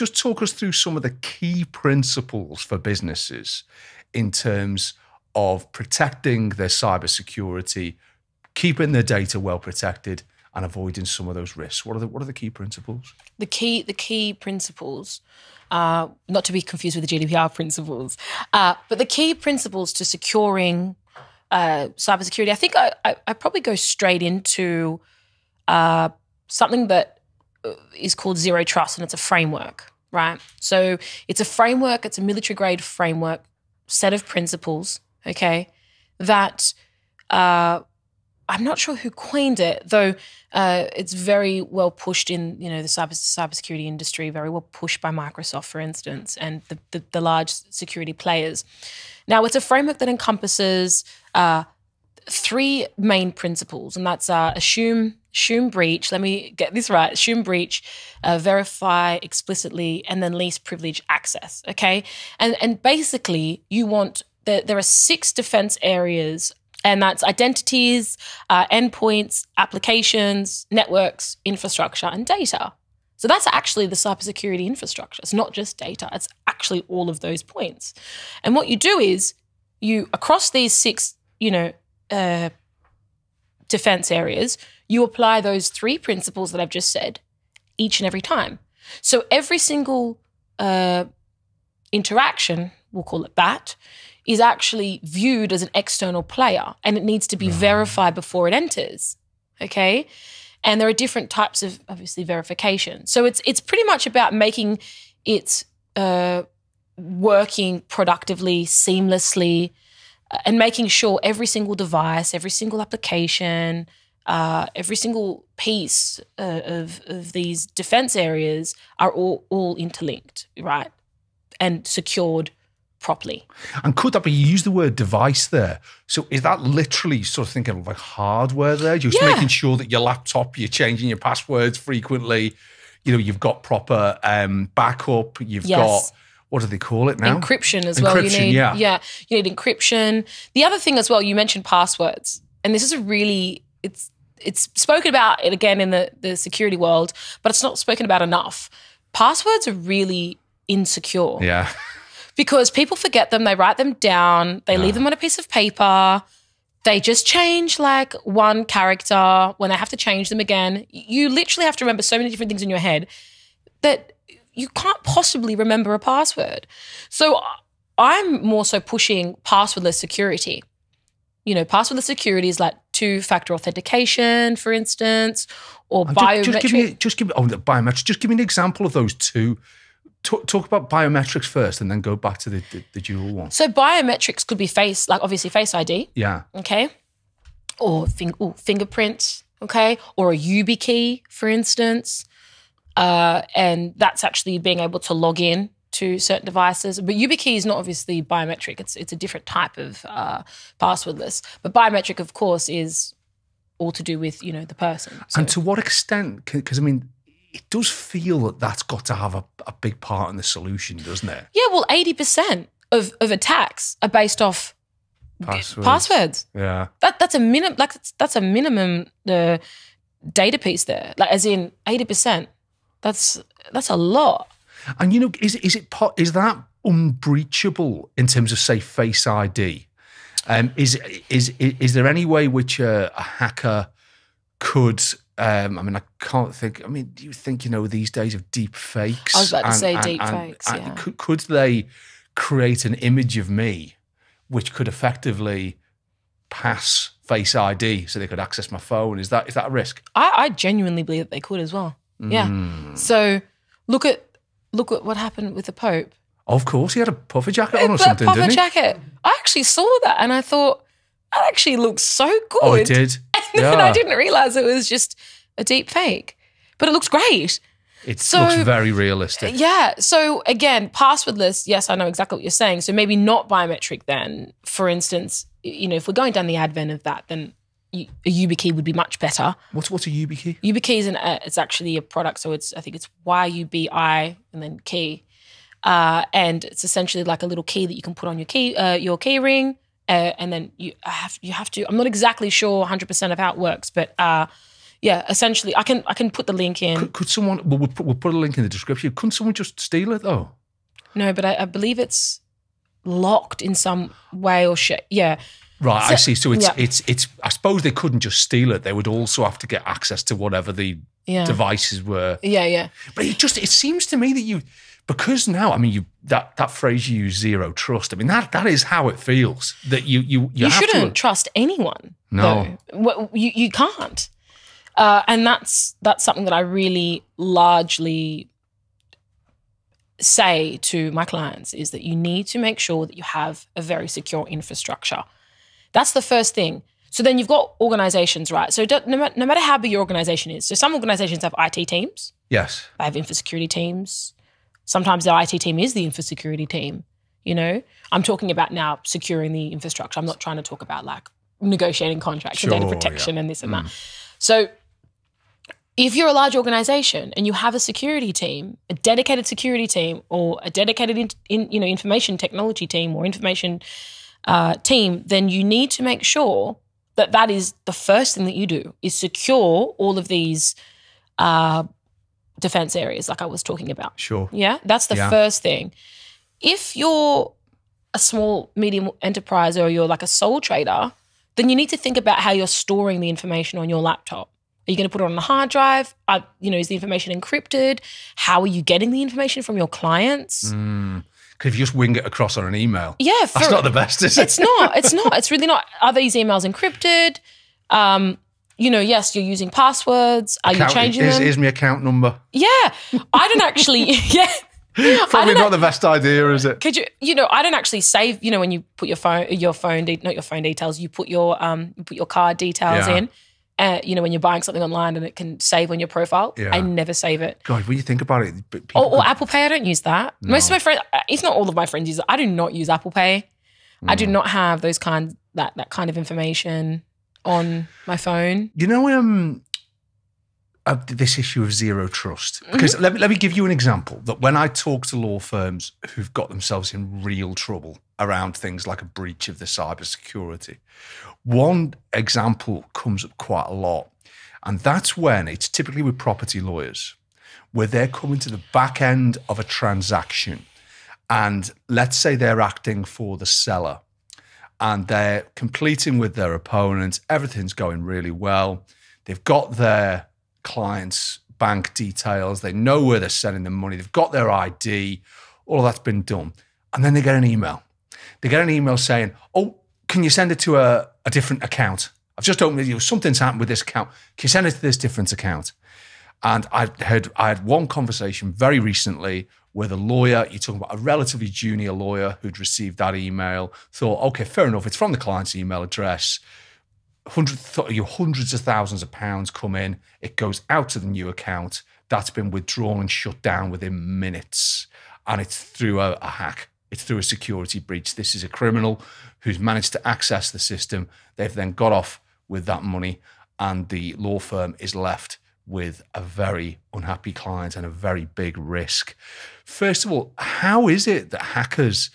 just talk us through some of the key principles for businesses in terms of protecting their cybersecurity, keeping their data well protected, and avoiding some of those risks. What are the key principles? The key principles, not to be confused with the GDPR principles, but the key principles to securing cybersecurity. I think I probably go straight into something that is called zero trust, and it's a framework, right? So it's a framework. It's a military grade framework set of principles. Okay, that. I'm not sure who coined it, though it's very well pushed in, the cybersecurity industry, very well pushed by Microsoft, for instance, and the large security players. Now, it's a framework that encompasses three main principles, and that's assume breach, let me get this right, assume breach, verify explicitly, and then least privilege access, okay? And basically, you want, there are 6 defense areas, and that's identities, endpoints, applications, networks, infrastructure, and data. So that's actually the cybersecurity infrastructure. It's not just data. It's actually all of those points. And what you do is you, across these 6, defense areas, you apply those 3 principles that I've just said each and every time. So every single interaction, we'll call it that, is actually viewed as an external player, and it needs to be verified before it enters, okay? And there are different types of, obviously, verification. So it's pretty much about making it working productively, seamlessly, and making sure every single device, every single application, every single piece of these defense areas are all interlinked, right? And secured properly. And could that be, you use the word device there, so is that literally sort of thinking of like hardware there, just making sure that your laptop, you're changing your passwords frequently, you've got proper backup, you've got, what do they call it now? Encryption as well. You need, you need encryption. The other thing as well, you mentioned passwords, and this is a really, it's spoken about it again in the security world, but it's not spoken about enough. Passwords are really insecure. Yeah. Because people forget them, they write them down, they leave them on a piece of paper, they just change like one character when they have to change them again. You literally have to remember so many different things in your head that you can't possibly remember a password. So I'm more so pushing passwordless security. Passwordless security is like 2-factor authentication, for instance, or biometric. Just give me biometrics. Just give me an example of those 2. Talk about biometrics first and then go back to the dual one. So biometrics could be face, like obviously Face ID. Yeah. Okay. Or fingerprints, okay? Or a YubiKey, for instance. And that's actually being able to log in to certain devices. But YubiKey is not obviously biometric. It's a different type of passwordless. But biometric, of course, is all to do with, the person. So. And to what extent, because it does feel that that's got to have a big part in the solution, doesn't it? Yeah, well, 80% of attacks are based off passwords. Yeah, that's a minimum. Like that's a minimum data piece there. Like as in 80%. That's a lot. And is that unbreachable in terms of, say, Face ID? Is there any way which a hacker could? I can't think. Do you think, these days of deep fakes? I was about to say deep fakes, yeah. Could they create an image of me which could effectively pass Face ID so they could access my phone? Is that a risk? I genuinely believe that they could as well. Yeah. So look at what happened with the Pope. Of course, he had a puffer jacket on or something, didn't he? Puffer jacket. I actually saw that and I thought, that actually looks so good. Oh, it did? And then I didn't realise it was just a deep fake. But it looks great. It looks very realistic. Yeah. So again, passwordless, yes, I know exactly what you're saying. So maybe not biometric then. For instance, if we're going down the advent of that, then a YubiKey would be much better. What's a YubiKey? YubiKey is it's actually a product. So I think it's YUBI and then key. And it's essentially like a little key that you can put on your key ring. And then you have to, I'm not exactly sure 100% of how it works, but Yeah, essentially, I can put the link in. Could someone? Well, we'll put a link in the description. Couldn't someone just steal it though? No, but I believe it's locked in some way or shit. Yeah. Right, so, I see. So it's. I suppose they couldn't just steal it. They would also have to get access to whatever the devices were. Yeah. But it seems to me that because now, I mean, that phrase you use, zero trust. I mean, that is how it feels. That you shouldn't trust anyone. No, you can't. And that's something that I really largely say to my clients is that you need to make sure that you have a very secure infrastructure. That's the first thing. So then you've got organizations, right? So no matter how big your organization is. So some organizations have IT teams. Yes. They have infosecurity teams. Sometimes the IT team is the infosecurity team, you know? I'm talking about now securing the infrastructure. I'm not trying to talk about like negotiating contracts and data protection and this and that. So if you're a large organization and you have a security team, a dedicated security team or a dedicated information technology team or information team, then you need to make sure that is the first thing that you do is secure all of these defense areas like I was talking about. Sure. Yeah, that's the first thing. If you're a small, medium enterprise or you're like a sole trader, then you need to think about how you're storing the information on your laptop. Are you going to put it on a hard drive? Is the information encrypted? How are you getting the information from your clients? Because if you just wing it across on an email, that's not the best, is it? It's not. It's really not. Are these emails encrypted? Yes, you're using passwords. Are you changing them? Here's my account number. Yeah. I don't actually, Probably not the best idea, is it? Could you, I don't actually save, when you put not your phone details, you put your card details in. When you're buying something online and it can save on your profile, I never save it. God, when you think about it. Or Apple Pay, I don't use that. No. Most of my friends, if not all of my friends use it, I do not use Apple Pay. I do not have that kind of information on my phone. This issue of zero trust. Because let me give you an example that when I talk to law firms who've got themselves in real trouble around things like a breach of the cybersecurity, one example comes up quite a lot. And that's when it's typically with property lawyers, where they're coming to the back end of a transaction. And let's say they're acting for the seller and they're completing with their opponent. Everything's going really well. They've got their clients' bank details. They know where they're sending the money. They've got their ID. All of that's been done. And then they get an email. They get an email saying, oh, can you send it to a different account? I've just opened it. Something's happened with this account. Can you send it to this different account? And I had one conversation very recently where the lawyer, you're talking about a relatively junior lawyer who'd received that email, thought, okay, fair enough, it's from the client's email address. Hundreds of thousands of pounds come in. It goes out to the new account. That's been withdrawn and shut down within minutes. And it's through a hack. It's through a security breach. This is a criminal who's managed to access the system. They've then got off with that money and the law firm is left with a very unhappy client and a very big risk. First of all, how is it that hackers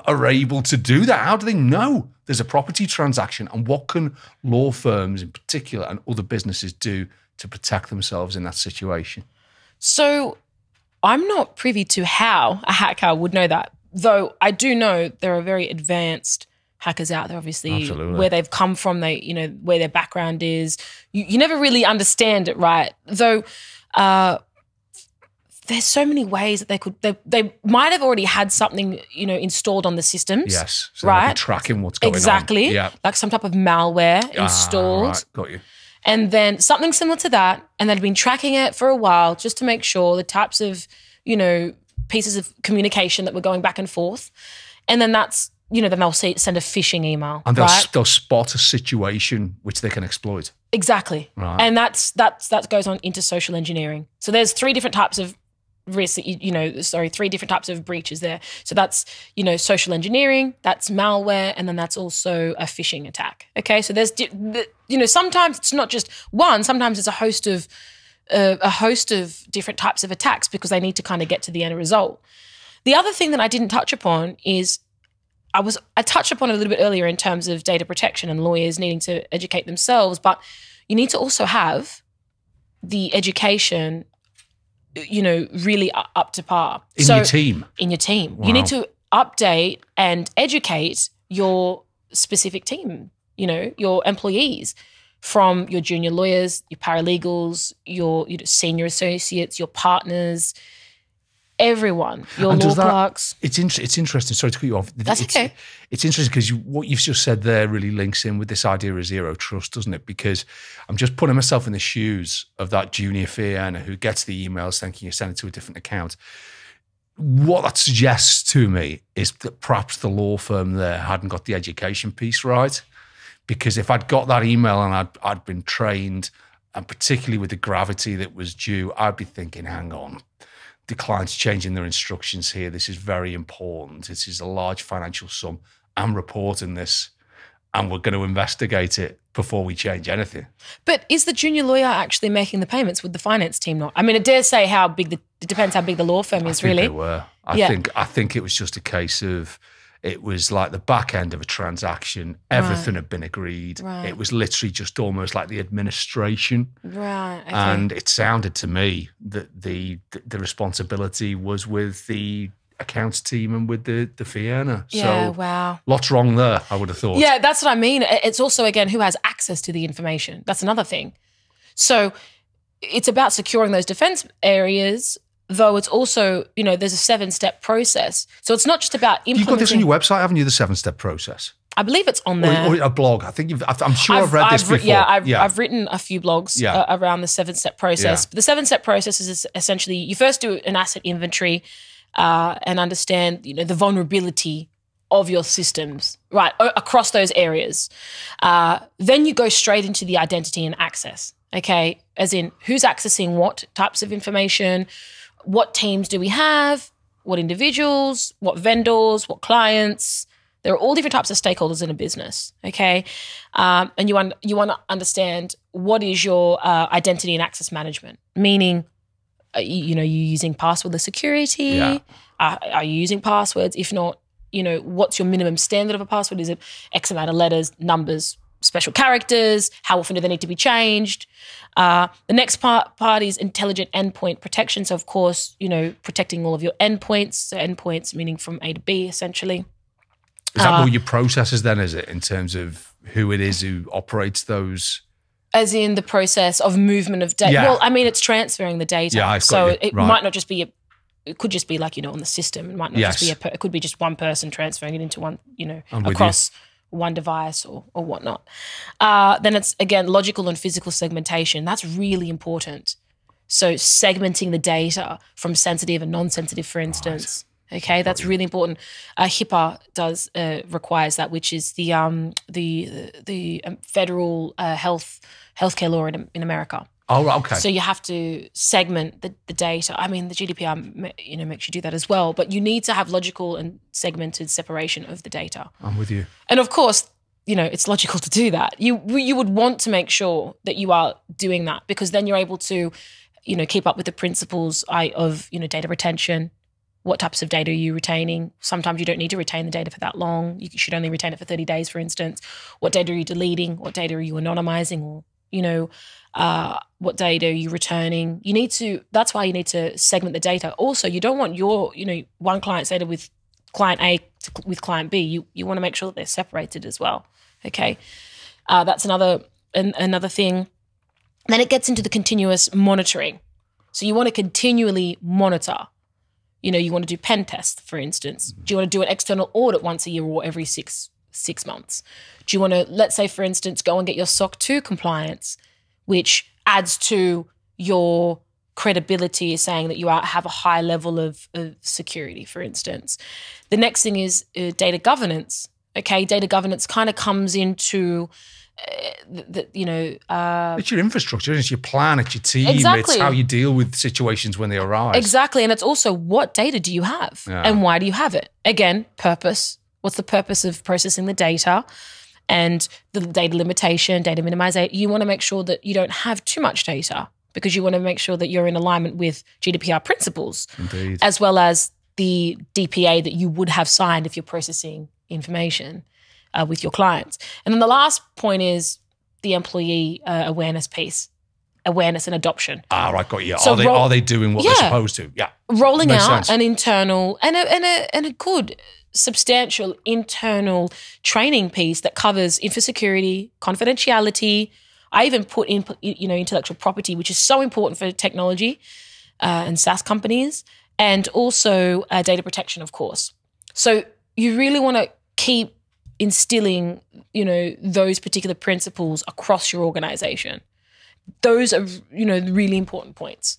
are able to do that? How do they know there's a property transaction? And what can law firms in particular and other businesses do to protect themselves in that situation? So I'm not privy to how a hacker would know that, though I do know there are very advanced hackers out there, obviously. Absolutely. Where they've come from, where their background is. You never really understand it, right? Though there's so many ways that they might have already had something, installed on the systems. Yes. So right? they'll be tracking what's going on. Exactly. Yeah. Like some type of malware installed. Right. Got you. And then something similar to that, and they'd been tracking it for a while just to make sure the types of, pieces of communication that were going back and forth. And then that's, then they'll send a phishing email. And they'll spot a situation which they can exploit. Exactly. Right. And that goes on into social engineering. So there's three different types of risks that three different types of breaches there. So that's, social engineering, that's malware, and then that's also a phishing attack. Okay. So there's, sometimes it's not just one, sometimes it's a host of different types of attacks because they need to kind of get to the end result. The other thing that I didn't touch upon is I touched upon it a little bit earlier in terms of data protection and lawyers needing to educate themselves, but you need to also have the education, really up to par. In your team? In your team. Wow. You need to update and educate your specific team, your employees, from your junior lawyers, your paralegals, your senior associates, your partners, everyone, your law clerks. It's interesting. Sorry to cut you off. That's okay. It's interesting because what you've just said there really links in with this idea of zero trust, doesn't it? Because I'm just putting myself in the shoes of that junior fee earner who gets the emails thinking you sent it to a different account. What that suggests to me is that perhaps the law firm there hadn't got the education piece right. Because if I'd got that email and I'd been trained, and particularly with the gravity that was due, I'd be thinking, hang on, the client's changing their instructions here. This is very important. This is a large financial sum. I'm reporting this and we're going to investigate it before we change anything. But is the junior lawyer actually making the payments with the finance team not? I mean, it dare say it depends how big the law firm is, really. They were. I think it was just a case of, it was like the back end of a transaction. Everything had been agreed. Right. It was literally just almost like the administration. Right. Okay. And it sounded to me that the responsibility was with the accounts team and with the fee earner. Yeah, so wow. Lots wrong there, I would have thought. Yeah, that's what I mean. It's also, again, who has access to the information. That's another thing. So it's about securing those defense areas, though it's also, there's a 7-step process. So it's not just about implementing. You've got this on your website, haven't you, the 7-step process? I believe it's on there. Or a blog. I think I'm sure I've read this before. I've written a few blogs around the 7-step process. Yeah. The 7-step process is essentially, you first do an asset inventory and understand, the vulnerability of your systems, right, across those areas. Then you go straight into the identity and access, okay? As in, who's accessing what types of information, what teams do we have, what individuals, what vendors, what clients. There are all different types of stakeholders in a business, okay? And you want to understand what is your identity and access management, meaning, you using passwordless security? Yeah. Are you using passwords? If not, what's your minimum standard of a password? Is it X amount of letters, numbers, special characters? How often do they need to be changed? The next part is intelligent endpoint protection. So, of course, protecting all of your endpoints. So endpoints meaning from A to B, essentially. Is that more your processes then, is it, in terms of who it is who operates those? As in the process of movement of data. Yeah. Well, I mean, it's transferring the data. Yeah, it might not just be it could just be like, on the system. It might not just be it could be just one person transferring it into one, across one device or whatnot. Then it's, again, logical and physical segmentation. That's really important. So segmenting the data from sensitive and non-sensitive, for instance. Right. Okay, that's really important. HIPAA requires that, which is the federal healthcare law in America. Oh, okay. So you have to segment the data. I mean, the GDPR, makes you do that as well. But you need to have logical and segmented separation of the data. I'm with you. And of course, it's logical to do that. You would want to make sure that you are doing that, because then you're able to, keep up with the principles of data retention. What types of data are you retaining? Sometimes you don't need to retain the data for that long. You should only retain it for 30 days, for instance. What data are you deleting? What data are you anonymizing? Or, what data are you returning? That's why you need to segment the data. Also, you don't want your, one client's data with client A with client B. You want to make sure that they're separated as well. Okay. That's another thing. Then it gets into the continuous monitoring. So you want to continually monitor. You want to do pen tests, for instance. Do you want to do an external audit once a year or every six months? Do you want to, let's say, for instance, go and get your SOC 2 compliance, which adds to your credibility, saying that you have a high level of security, for instance. The next thing is data governance. Okay, data governance kind of comes into it's your infrastructure, it's your plan, it's your team, exactly. It's how you deal with situations when they arise. Exactly, and it's also what data do you have and why do you have it? Again, purpose. What's the purpose of processing the data? And the data limitation, data minimization. You want to make sure that you don't have too much data, because you want to make sure that you're in alignment with GDPR principles. Indeed. As well as the DPA that you would have signed if you're processing information with your clients. And then the last point is the employee awareness piece. awareness and adoption. Right, got you. So are they doing what they're supposed to? Yeah. Rolling Makes out sense. an internal and a good substantial internal training piece that covers info security, confidentiality. I even put in, intellectual property, which is so important for technology and SaaS companies, and also data protection, of course. So you really want to keep instilling, those particular principles across your organization. Those are, really important points.